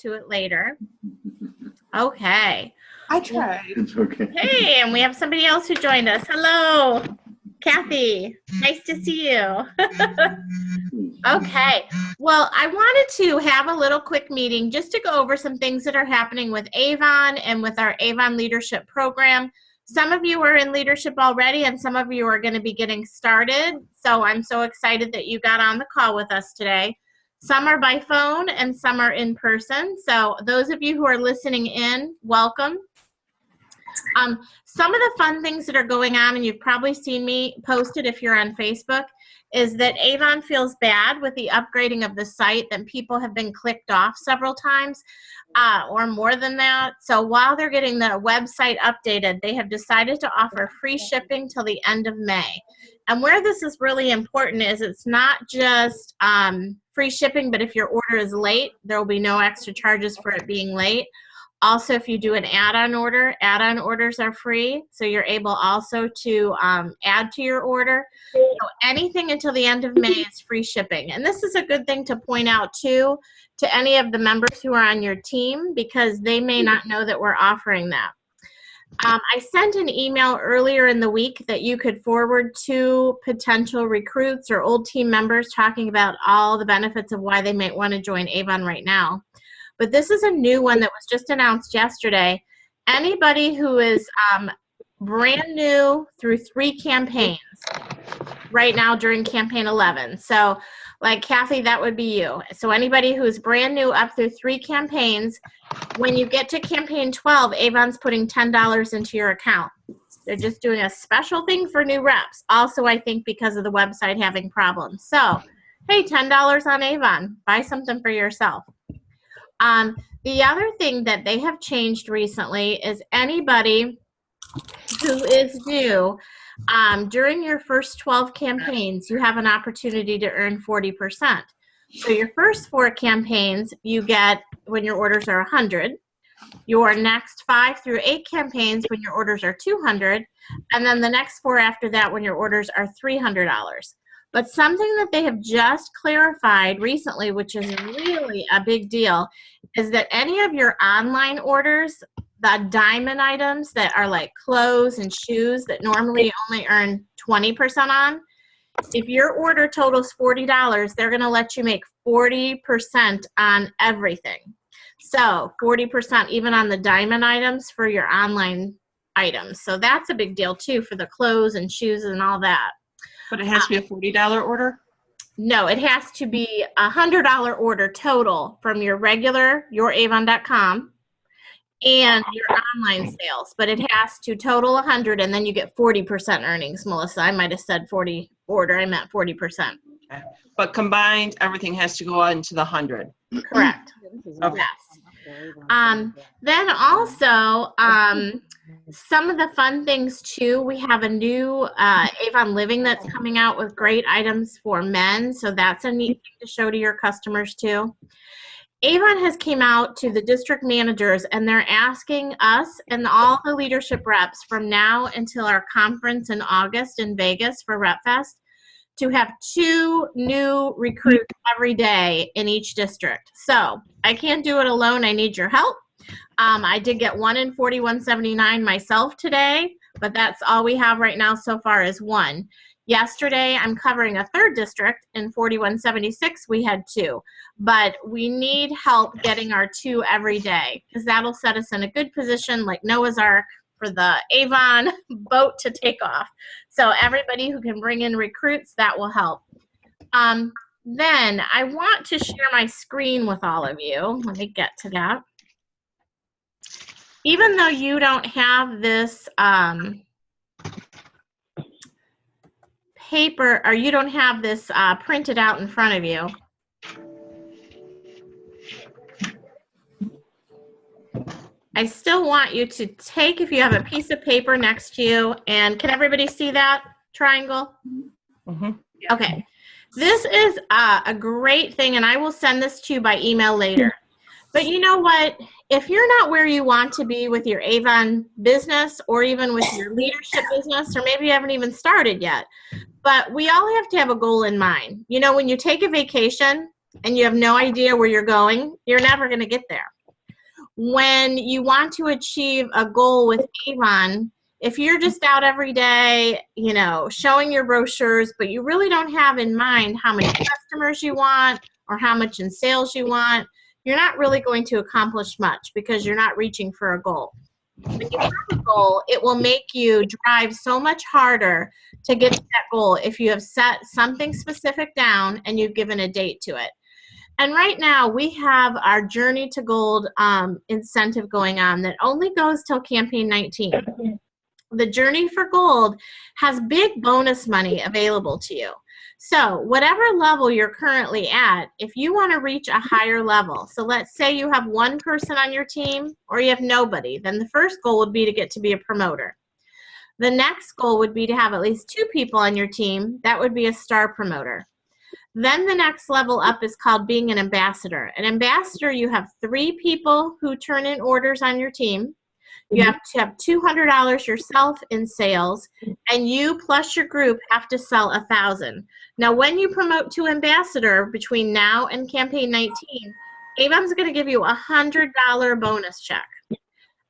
to it later. Okay. I tried. It's okay. Hey, and we have somebody else who joined us. Hello, Kathy. Nice to see you. Okay. Well, I wanted to have a little quick meeting just to go over some things that are happening with Avon and with our Avon Leadership Program. Some of you are in leadership already, and some of you are going to be getting started. So I'm so excited that you got on the call with us today. Some are by phone and some are in person. So those of you who are listening in, welcome. Some of the fun things that are going on, and you've probably seen me post it if you're on Facebook, is that Avon feels bad with the upgrading of the site, that people have been clicked off several times or more than that. So while they're getting the website updated, they have decided to offer free shipping till the end of May. And where this is really important is it's not just free shipping, but if your order is late, there will be no extra charges for it being late. Also, if you do an add-on order, add-on orders are free, so you're able also to add to your order. So anything until the end of May is free shipping. And this is a good thing to point out, too, to any of the members who are on your team, because they may not know that we're offering that. I sent an email earlier in the week that you could forward to potential recruits or old team members talking about all the benefits of why they might want to join Avon right now. But this is a new one that was just announced yesterday. Anybody who is brand new through 3 campaigns right now during campaign 11. So like Kathy, that would be you. So anybody who's brand new up through 3 campaigns, when you get to campaign 12, Avon's putting $10 into your account. They're just doing a special thing for new reps. Also, I think because of the website having problems. So, hey, $10 on Avon. Buy something for yourself. The other thing that they have changed recently is anybody who is new, during your first 12 campaigns, you have an opportunity to earn 40%. So your first 4 campaigns, you get when your orders are 100. Your next 5 through 8 campaigns when your orders are 200. And then the next 4 after that when your orders are $300. But something that they have just clarified recently, which is really a big deal, is that any of your online orders, the diamond items that are like clothes and shoes that normally only earn 20% on, if your order totals $40, they're going to let you make 40% on everything. So 40% even on the diamond items for your online items. So that's a big deal too for the clothes and shoes and all that. But it has to be a $40 order? No, it has to be a $100 order total from your regular, youravon.com, and your online sales. But it has to total 100, and then you get 40% earnings, Melissa. I might have said 40 order. I meant 40%. Okay. But combined, everything has to go into the 100. Correct. Okay. Yes. Then also, some of the fun things too, we have a new Avon Living that's coming out with great items for men. So that's a neat thing to show to your customers too. Avon has came out to the district managers and they're asking us and all the leadership reps from now until our conference in August in Vegas for RepFest to have 2 new recruits every day in each district. So I can't do it alone. I need your help. I did get 1 in 4179 myself today, but that's all we have right now so far is 1. Yesterday, I'm covering a 3rd district. In 4176, we had 2. But we need help getting our 2 every day because that'll set us in a good position like Noah's Ark for the Avon boat to take off. So everybody who can bring in recruits, that will help. Then I want to share my screen with all of you. Let me get to that. Even though you don't have this paper, or you don't have this printed out in front of you, I still want you to take, if you have a piece of paper next to you, and can everybody see that triangle? Mm-hmm. Okay. This is a great thing, and I will send this to you by email later. But you know what? If you're not where you want to be with your Avon business or even with your leadership business, or maybe you haven't even started yet, but we all have to have a goal in mind. You know, when you take a vacation, and you have no idea where you're going, you're never going to get there. When you want to achieve a goal with Avon, if you're just out every day, you know, showing your brochures, but you really don't have in mind how many customers you want or how much in sales you want, you're not really going to accomplish much because you're not reaching for a goal. When you have a goal, it will make you drive so much harder to get to that goal if you have set something specific down and you've given a date to it. And right now, we have our Journey to Gold incentive going on that only goes till campaign 19. The Journey for Gold has big bonus money available to you. So whatever level you're currently at, if you want to reach a higher level, so let's say you have one person on your team or you have nobody, then the first goal would be to get to be a promoter. The next goal would be to have at least 2 people on your team. That would be a star promoter. Then the next level up is called being an ambassador. An ambassador, you have 3 people who turn in orders on your team. You have to have $200 yourself in sales, and you plus your group have to sell 1,000. Now, when you promote to ambassador between now and campaign 19, Avon's going to give you a $100 bonus check.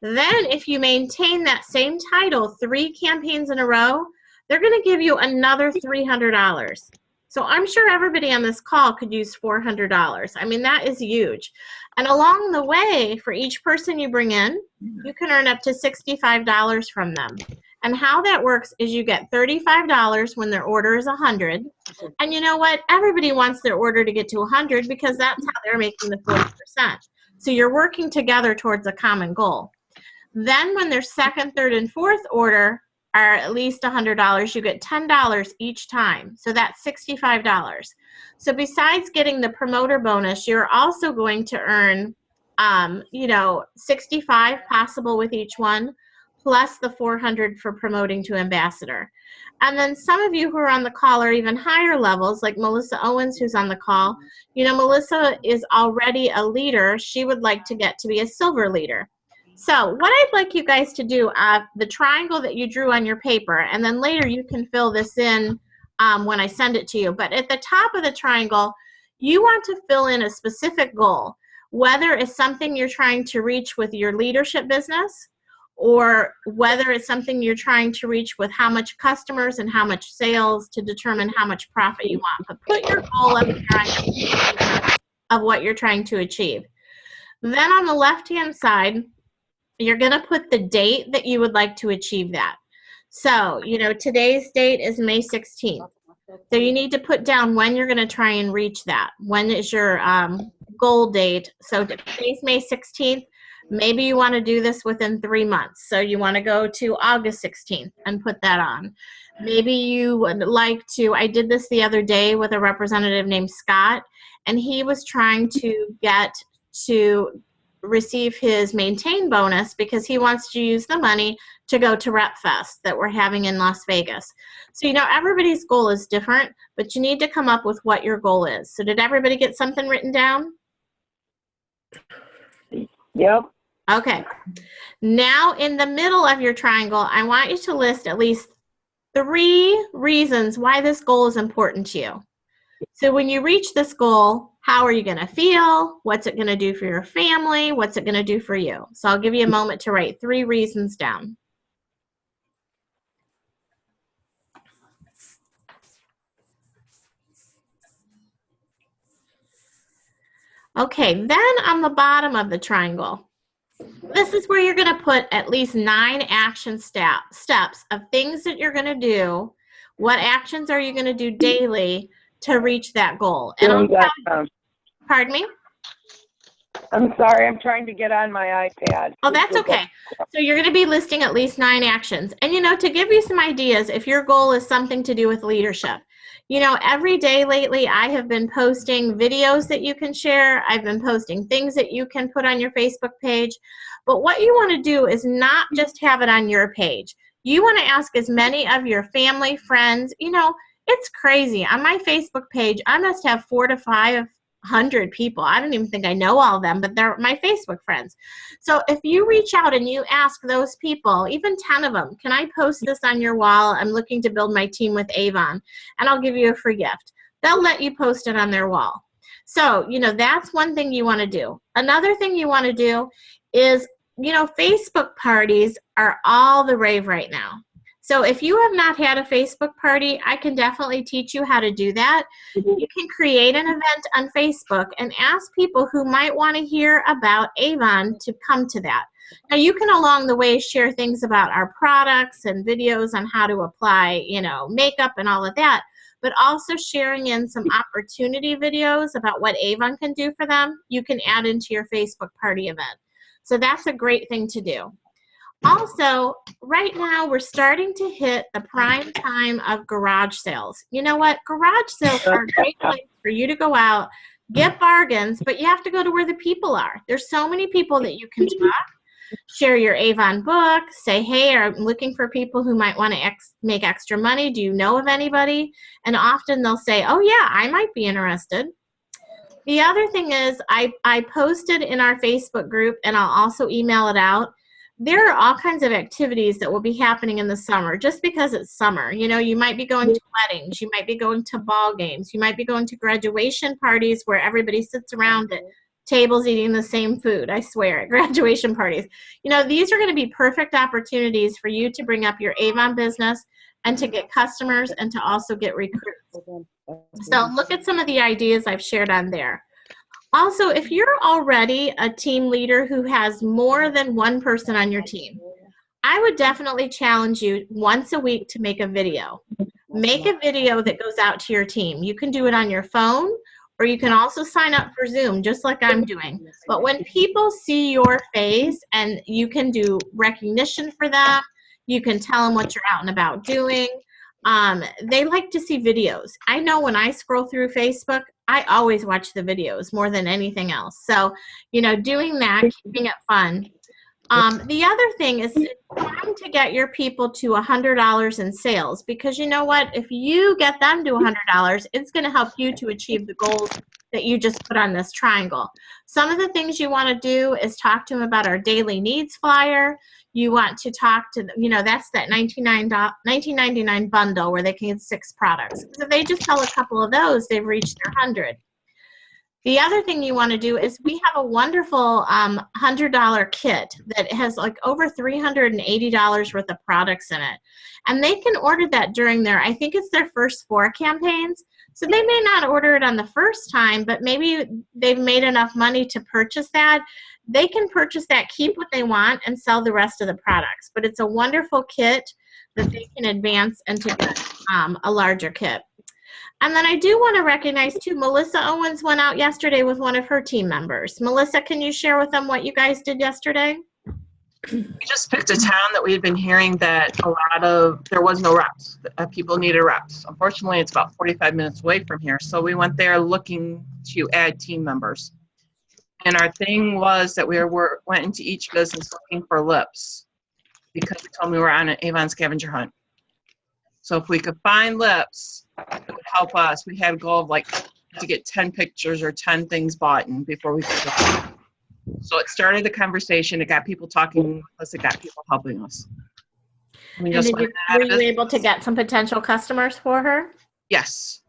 Then, if you maintain that same title 3 campaigns in a row, they're going to give you another $300. So I'm sure everybody on this call could use $400. I mean, that is huge. And along the way, for each person you bring in, you can earn up to $65 from them. And how that works is you get $35 when their order is 100. And you know what? Everybody wants their order to get to 100 because that's how they're making the 40%. So you're working together towards a common goal. Then when their second, third, and fourth order are at least $100, you get $10 each time. So that's $65. So besides getting the promoter bonus, you're also going to earn, you know, $65 possible with each one, plus the $400 for promoting to ambassador. And then some of you who are on the call are even higher levels, like Melissa Owens, who's on the call. You know, Melissa is already a leader. She would like to get to be a silver leader. So what I'd like you guys to do, the triangle that you drew on your paper, and then later you can fill this in when I send it to you. But at the top of the triangle, you want to fill in a specific goal, whether it's something you're trying to reach with your leadership business, or whether it's something you're trying to reach with how much customers and how much sales to determine how much profit you want. But put your goal up here on your paper of what you're trying to achieve. Then on the left-hand side, you're going to put the date that you would like to achieve that. So, you know, today's date is May 16th. So you need to put down when you're going to try and reach that. When is your goal date? So today's May 16th. Maybe you want to do this within 3 months. So you want to go to August 16th and put that on. Maybe you would like to, I did this the other day with a representative named Scott, and he was trying to get to receive his maintain bonus because he wants to use the money to go to RepFest that we're having in Las Vegas. So, you know, everybody's goal is different, but you need to come up with what your goal is. So did everybody get something written down? Yep. Okay. Now in the middle of your triangle, I want you to list at least 3 reasons why this goal is important to you. So when you reach this goal, how are you going to feel? What's it going to do for your family? What's it going to do for you? So I'll give you a moment to write 3 reasons down. Okay, then on the bottom of the triangle, this is where you're going to put at least 9 action steps of things that you're going to do. What actions are you going to do daily to reach that goal? And pardon me? I'm sorry, I'm trying to get on my iPad. Oh, that's okay. So you're going to be listing at least 9 actions. And, you know, to give you some ideas, if your goal is something to do with leadership, you know, every day lately I have been posting videos that you can share. I've been posting things that you can put on your Facebook page. But what you want to do is not just have it on your page. You want to ask as many of your family, friends. You know, it's crazy. On my Facebook page, I must have 400 to 500 people. I don't even think I know all of them, but they're my Facebook friends. So if you reach out and you ask those people, even 10 of them, can I post this on your wall? I'm looking to build my team with Avon, and I'll give you a free gift. They'll let you post it on their wall. So, that's one thing you want to do. Another thing you want to do is, Facebook parties are all the rave right now. So if you have not had a Facebook party, I can definitely teach you how to do that. You can create an event on Facebook and ask people who might want to hear about Avon to come to that. Now, you can along the way share things about our products and videos on how to apply, makeup and all of that, but also sharing in some opportunity videos about what Avon can do for them, you can add into your Facebook party event. So that's a great thing to do. Also, right now, we're starting to hit the prime time of garage sales. You know what? Garage sales are a great place for you to go out, get bargains, but you have to go to where the people are. There's so many people that you can talk, share your Avon book, say, hey, I'm looking for people who might want to make extra money. Do you know of anybody? And often they'll say, oh, yeah, I might be interested. The other thing is I posted in our Facebook group, and I'll also email it out. There are all kinds of activities that will be happening in the summer just because it's summer. You might be going to weddings. You might be going to ball games. You might be going to graduation parties where everybody sits around at tables eating the same food. I swear, at graduation parties. These are going to be perfect opportunities for you to bring up your Avon business and to get customers and to also get recruits. So look at some of the ideas I've shared on there. Also, if you're already a team leader who has more than one person on your team, I would definitely challenge you once a week to make a video. Make a video that goes out to your team. You can do it on your phone, or you can also sign up for Zoom, just like I'm doing. But when people see your face and you can do recognition for them, you can tell them what you're out and about doing. They like to see videos. I know when I scroll through Facebook, I always watch the videos more than anything else. So, doing that, keeping it fun. The other thing is trying to get your people to $100 in sales, because you know what? If you get them to $100, it's going to help you to achieve the goals that you just put on this triangle. Some of the things you want to do is talk to them about our daily needs flyer. You want to talk to them, that's that $19.99 bundle where they can get 6 products. Because if they just sell a couple of those, they've reached their 100. The other thing you want to do is we have a wonderful $100 kit that has like over $380 worth of products in it. And they can order that during I think it's their first 4 campaigns. So they may not order it on the first time, but maybe they've made enough money to purchase that. They can purchase that, keep what they want, and sell the rest of the products. But it's a wonderful kit that they can advance and to get a larger kit. And then I do want to recognize, too, Melissa Owens went out yesterday with one of her team members. Melissa, can you share with them what you guys did yesterday? We just picked a town that we had been hearing that there was no reps. People needed reps. Unfortunately, it's about 45 minutes away from here. So we went there looking to add team members. And our thing was that we went into each business looking for lips, because we told them we were on an Avon scavenger hunt. So if we could find lips, it would help us. We had a goal of to get 10 pictures or 10 things bought in before we could go. So it started the conversation. It got people talking with us. It got people helping us. Were you able to get some potential customers for her? Yes.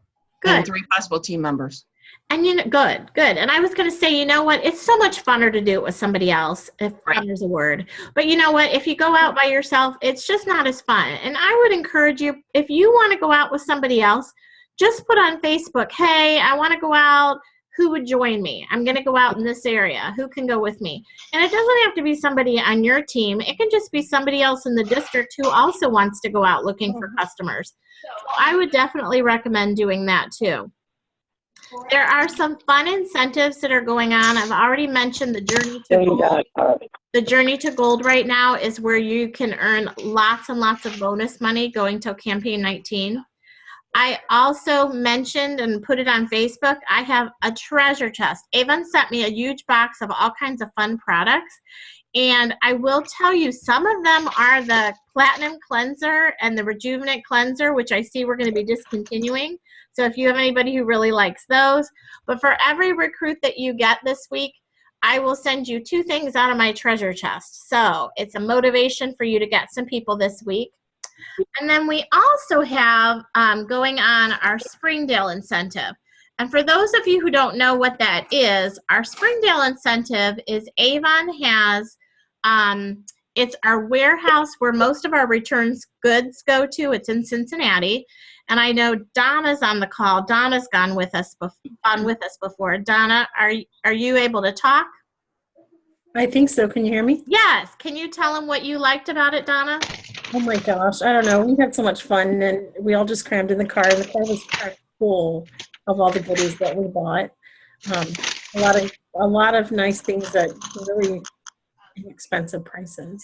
Good. And 3 possible team members. And good. And I was going to say, you know what? It's so much funner to do it with somebody else, if fun is a word. But you know what? If you go out by yourself, it's just not as fun. And I would encourage you, if you want to go out with somebody else, just put on Facebook, hey, I want to go out. Who would join me? I'm going to go out in this area. Who can go with me? And it doesn't have to be somebody on your team. It can just be somebody else in the district who also wants to go out looking for customers. So I would definitely recommend doing that too. There are some fun incentives that are going on. I've already mentioned the Journey to Gold. The Journey to Gold right now is where you can earn lots and lots of bonus money going till campaign 19. I also mentioned and put it on Facebook, I have a treasure chest. Avon sent me a huge box of all kinds of fun products. And I will tell you, some of them are the Platinum Cleanser and the Rejuvenate Cleanser, which I see we're going to be discontinuing. So if you have anybody who really likes those. But for every recruit that you get this week, I will send you 2 things out of my treasure chest. So it's a motivation for you to get some people this week. And then we also have going on our Springdale incentive. And for those of you who don't know what that is, our Springdale incentive is Avon has, it's our warehouse where most of our returns goods go to. It's in Cincinnati. And I know Donna's on the call. Donna's gone with us before. Donna, are you able to talk? I think so. Can you hear me? Yes. Can you tell them what you liked about it, Donna? Oh my gosh. I don't know. We had so much fun and we all just crammed in the car and the car was packed full of all the goodies that we bought. A lot of nice things at really inexpensive prices.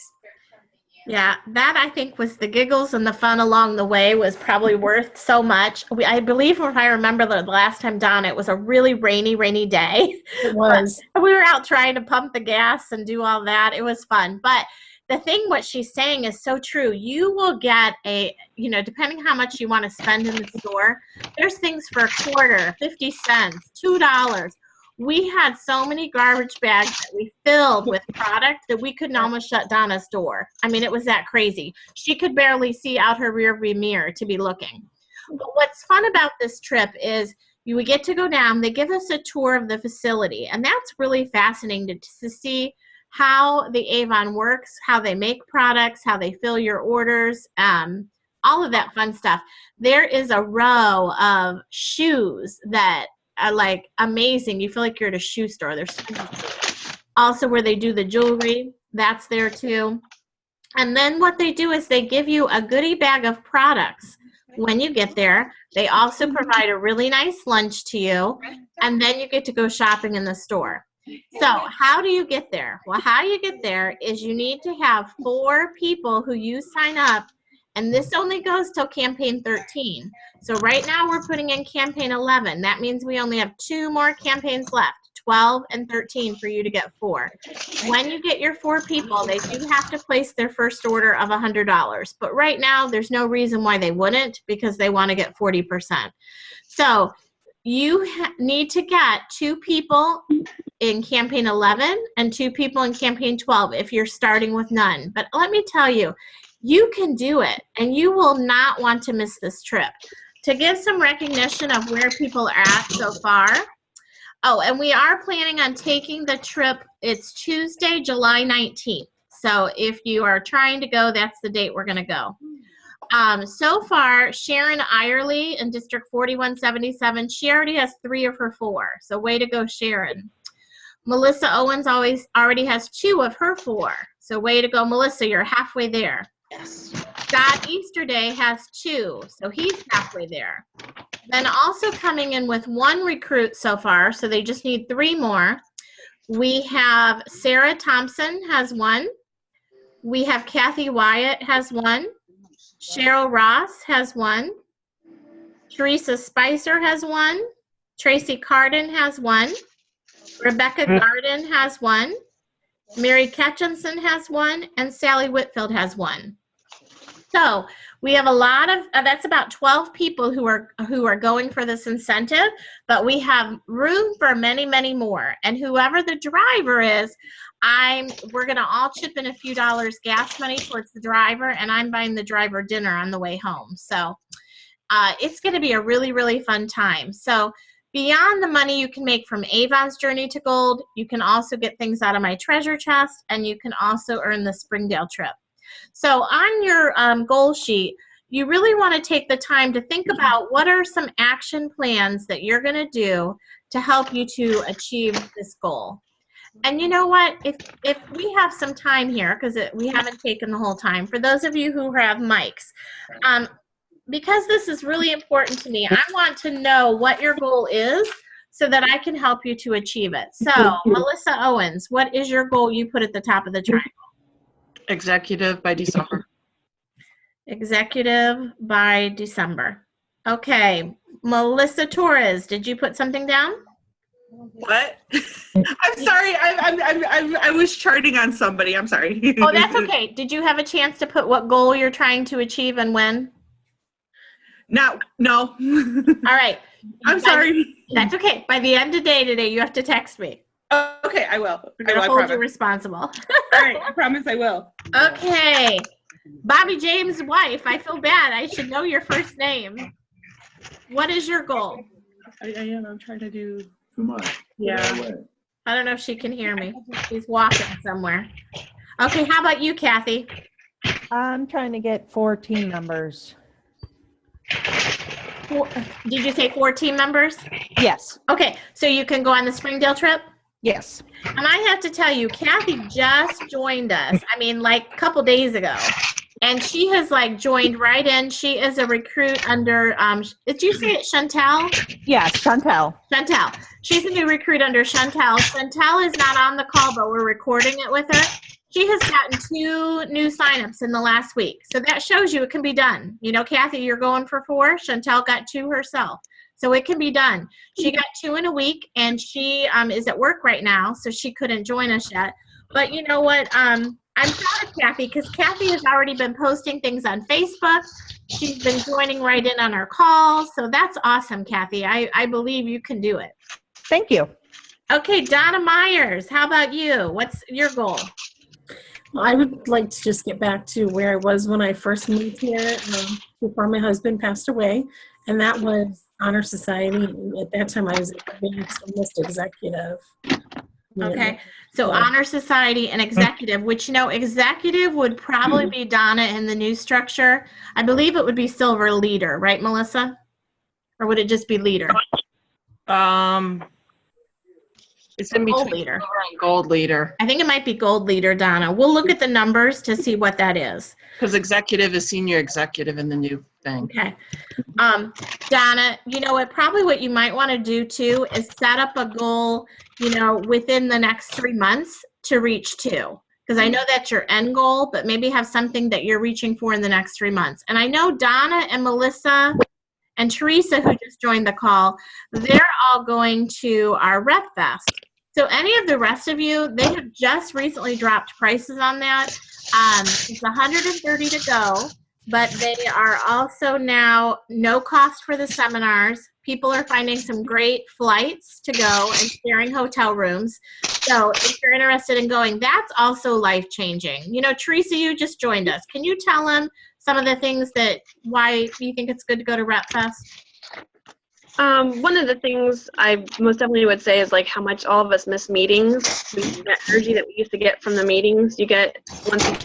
Yeah, that I think was the giggles and the fun along the way was probably worth so much. I believe if I remember the last time, Donna, it was a really rainy day. It was. We were out trying to pump the gas and do all that. It was fun. But the thing, what she's saying is so true. You will get depending how much you want to spend in the store, there's things for a quarter, 50 cents, $2. We had so many garbage bags that we filled with product that we couldn't almost shut Donna's door. I mean, it was that crazy. She could barely see out her rearview mirror to be looking. But what's fun about this trip is we get to go down. They give us a tour of the facility, and that's really fascinating to see how the Avon works, how they make products, how they fill your orders, all of that fun stuff. There is a row of shoes that are like amazing. You feel like you're at a shoe store. There's also where they do the jewelry. That's there too. And then what they do is they give you a goodie bag of products when you get there. They also provide a really nice lunch to you, and then you get to go shopping in the store. So how do you get there? Well, how you get there is you need to have 4 people who you sign up, and this only goes till campaign 13. So right now we're putting in campaign 11. That means we only have 2 more campaigns left, 12 and 13 for you to get 4. When you get your 4 people, they do have to place their first order of $100. But right now there's no reason why they wouldn't, because they want to get 40%. So you need to get 2 people in campaign 11 and 2 people in campaign 12 if you're starting with none. But let me tell you, you can do it, and you will not want to miss this trip. To give some recognition of where people are at so far. Oh, and we are planning on taking the trip. It's Tuesday, July 19th. So if you are trying to go, that's the date we're going to go. So far, Sharon Irely in District 4177, she already has 3 of her 4. So way to go, Sharon. Melissa Owens already has 2 of her 4. So way to go, Melissa. You're halfway there. Yes. Scott Easterday has 2. So he's halfway there. Then also coming in with 1 recruit so far. So they just need 3 more. We have Sarah Thompson has 1. We have Kathy Wyatt has 1. Cheryl Ross has 1. Teresa Spicer has 1. Tracy Carden has 1. Rebecca Garden has 1. Mary Ketchinson has 1. And Sally Whitfield has 1. So we have a lot of, that's about 12 people who are going for this incentive, but we have room for many, many more. And whoever the driver is, we're going to all chip in a few dollars gas money towards the driver, and I'm buying the driver dinner on the way home. So it's going to be a really, really fun time. So beyond the money you can make from Avon's Journey to Gold, you can also get things out of my treasure chest, and you can also earn the Springdale trip. So on your goal sheet, you really want to take the time to think about what are some action plans that you're going to do to help you to achieve this goal. And you know what? If we have some time here, because we haven't taken the whole time, for those of you who have mics, because this is really important to me, I want to know what your goal is so that I can help you to achieve it. So, Melissa Owens, what is your goal you put at the top of the triangle? Executive by December. Executive by December. Okay. Melissa Torres, did you put something down? What? I'm sorry. I was charting on somebody. I'm sorry. Oh, that's okay. Did you have a chance to put what goal you're trying to achieve and when? No. All right. I'm sorry. That's okay. By the end of the day today, you have to text me. Okay, I will. I'm going to hold you responsible. All right, I promise I will. Okay. Bobby James' wife. I feel bad. I should know your first name. What is your goal? I am. I'm trying to do. Too much. Yeah. Get away. I don't know if she can hear me. She's walking somewhere. Okay, how about you, Kathy? I'm trying to get 4 team members. Did you say 4 team members? Yes. Okay, so you can go on the Springdale trip? Yes. And I have to tell you, Kathy just joined us. I mean, like a couple days ago. And she has like joined right in. She is a recruit under, did you say it Chantel? Yes, Chantel. Chantel. She's a new recruit under Chantel. Chantel is not on the call, but we're recording it with her. She has gotten 2 new signups in the last week. So that shows you it can be done. You know, Kathy, you're going for 4. Chantel got 2 herself. So it can be done. She got 2 in a week, and she is at work right now, so she couldn't join us yet. But you know what? I'm proud of Kathy because Kathy has already been posting things on Facebook. She's been joining right in on our calls. So that's awesome, Kathy. I believe you can do it. Thank you. Okay, Donna Myers, how about you? What's your goal? I would like to just get back to where I was when I first moved here before my husband passed away, and that was Honor Society. At that time, I was advanced almost executive. Okay, so Honor Society and Executive, which, you know, Executive would probably be Donna in the new structure. I believe it would be Silver Leader, right, Melissa? Or would it just be Leader? It's in Gold between Leader. silver and gold leader I think it might be Gold Leader, Donna. We'll look at the numbers to see what that is. because executive is senior executive in the new thing. Okay. Donna, you know what, probably what you might want to do too is set up a goal, you know, within the next 3 months to reach 2. Because I know that's your end goal, but maybe have something that you're reaching for in the next 3 months. And I know Donna and Melissa and Teresa, who just joined the call, they're all going to our Rep Fest. So any of the rest of you, they have just recently dropped prices on that. It's $130 to go, but they are also now no cost for the seminars. People are finding some great flights to go and sharing hotel rooms. So if you're interested in going, that's also life-changing. You know, Teresa, you just joined us. Can you tell them some of the things why you think it's good to go to Rep Fest? One of the things I most definitely would say is like how much all of us miss meetings. That energy that we used to get from the meetings, you get once a year.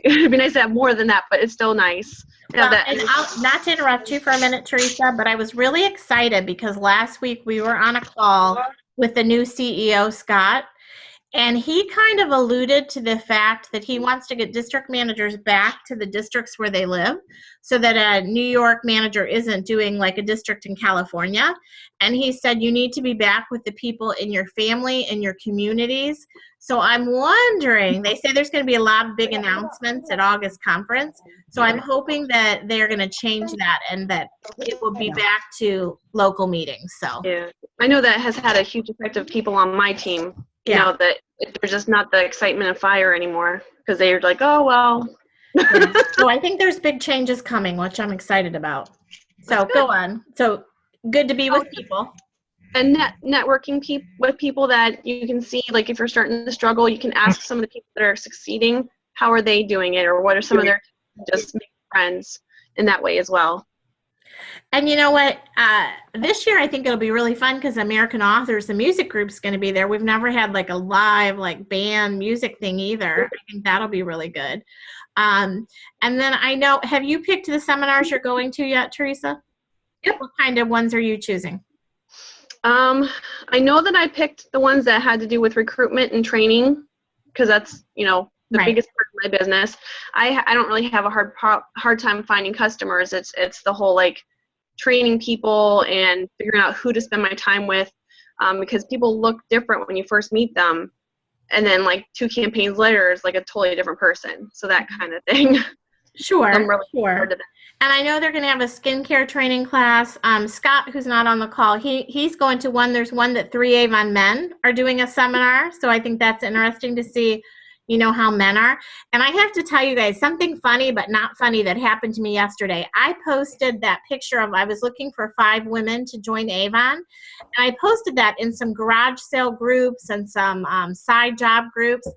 It'd be nice to have more than that, but it's still nice. And I'll, not to interrupt you for a minute, Teresa, but I was really excited because last week we were on a call with the new CEO, Scott, and he kind of alluded to the fact that he wants to get district managers back to the districts where they live so that a New York manager isn't doing like a district in California. And he said, you need to be back with the people in your family, in your communities. So I'm wondering, they say there's going to be a lot of big announcements at August conference. So I'm hoping that they're going to change that and that it will be back to local meetings. So yeah, I know that has had a huge effect of people on my team. You know, that there's just not the excitement and fire anymore because they're like, oh, well. So I think there's big changes coming, which I'm excited about. So go on. So good to be with people. And networking with people that you can see, like if you're starting to struggle, you can ask some of the people that are succeeding, how are they doing it, or what are some of their, just make friends in that way as well. And you know what? This year I think it'll be really fun because American Authors, the music group, is going to be there. We've never had like a live like band music thing either. I think that'll be really good. And then I know, have you picked the seminars you're going to yet, Teresa? Yep. What kind of ones are you choosing? I know that I picked the ones that had to do with recruitment and training because that's, you know, the biggest part of my business. I don't really have a hard time finding customers. It's the whole like training people and figuring out who to spend my time with, because people look different when you first meet them, and then like 2 campaigns later it's like a totally different person. So that kind of thing. Sure. I'm really sure. And I know they're going to have a skincare training class. Scott, who's not on the call, he's going to one. There's one that 3 Avon men are doing a seminar. So I think that's interesting to see, you know, how men are. And I have to tell you guys something funny, but not funny, that happened to me yesterday. I posted that picture of, I was looking for 5 women to join Avon. And I posted that in some garage sale groups and some side job groups.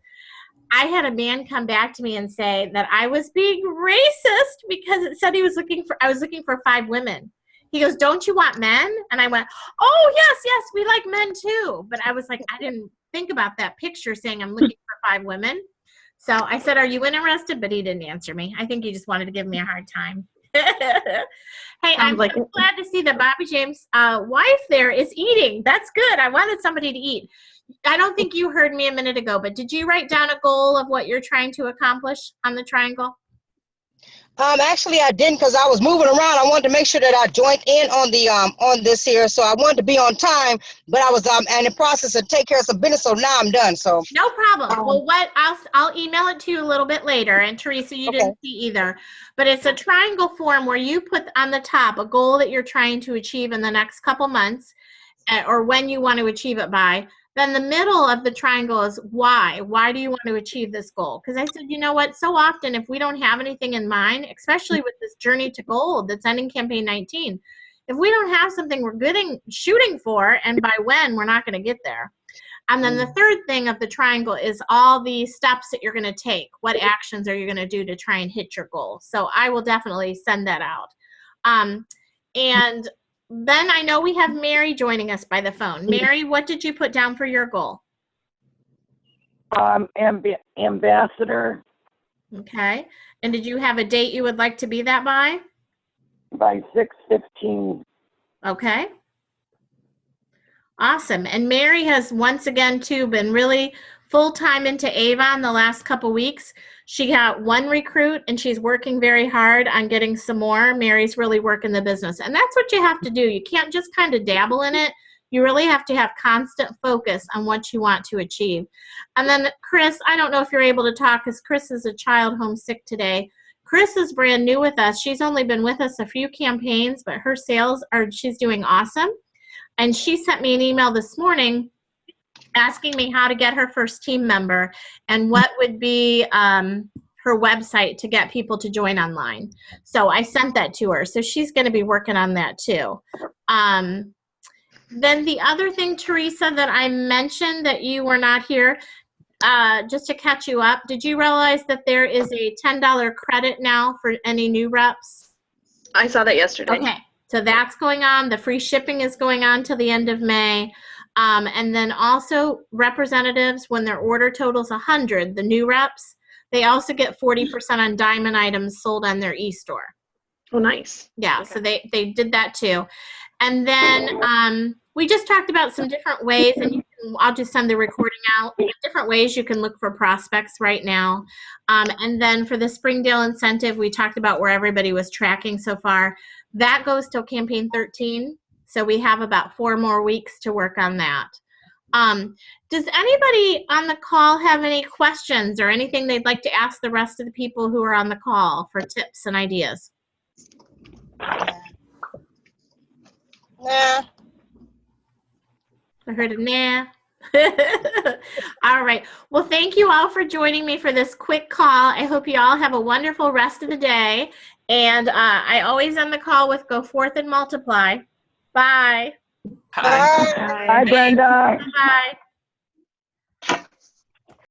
I had a man come back to me and say that I was being racist because it said I was looking for 5 women. He goes, don't you want men? And I went, oh, yes, we like men too. But I was like, I didn't think about that picture saying I'm looking for 5 women. So I said, are you interested? But he didn't answer me. I think he just wanted to give me a hard time. Hey, I'm like so glad to see that Bobby James' wife there is eating. That's good. I wanted somebody to eat. I don't think you heard me a minute ago, but did you write down a goal of what you're trying to accomplish on the triangle? Actually, I didn't because I was moving around. I wanted to make sure that I joined in on the on this here, so I wanted to be on time. But I was in the process of take care of some business, so now I'm done. So no problem. Well, what I'll email it to you a little bit later. And Teresa, you didn't see either, but it's a triangle form where you put on the top a goal that you're trying to achieve in the next couple months, or when you want to achieve it by. Then the middle of the triangle is why. Why do you want to achieve this goal? Because I said, you know what? So often if we don't have anything in mind, especially with this journey to gold that's ending campaign 19, if we don't have something we're shooting for and by when, we're not going to get there. And then the third thing of the triangle is all the steps that you're going to take. What actions are you going to do to try and hit your goal? So I will definitely send that out. And then I know we have Mary joining us by the phone. Mary, what did you put down for your goal? Ambassador Okay. And did you have a date you would like to be that by? by 6/15. Okay. Awesome. And Mary has once again, too, been really full-time into Avon the last couple weeks. She got 1 recruit, and she's working very hard on getting some more. Mary's really working the business. And that's what you have to do. You can't just kind of dabble in it. You really have to have constant focus on what you want to achieve. And then Chris, I don't know if you're able to talk because Chris is a child homesick today. Chris is brand new with us. She's only been with us a few campaigns, but her sales she's doing awesome. And she sent me an email this morning asking me how to get her first team member and what would be her website to get people to join online. So I sent that to her. So she's going to be working on that too. Then the other thing, Teresa, that I mentioned that you were not here, just to catch you up, did you realize that there is a $10 credit now for any new reps? I saw that yesterday. Okay, so that's going on. The free shipping is going on till the end of May. And then also representatives, when their order totals 100, the new reps, they also get 40% on diamond items sold on their e-store. Oh, nice. Yeah, Okay. so they did that too. And then we just talked about some different ways, and I'll just send the recording out, different ways you can look for prospects right now. And then for the Springdale incentive, we talked about where everybody was tracking so far. That goes till campaign 13. So we have about 4 more weeks to work on that. Does anybody on the call have any questions or anything they'd like to ask the rest of the people who are on the call for tips and ideas? nah. I heard a nah. All right. Well, thank you all for joining me for this quick call. I hope you all have a wonderful rest of the day. And I always end the call with go forth and multiply. Bye. Hi. Hi, Brenda. Bye.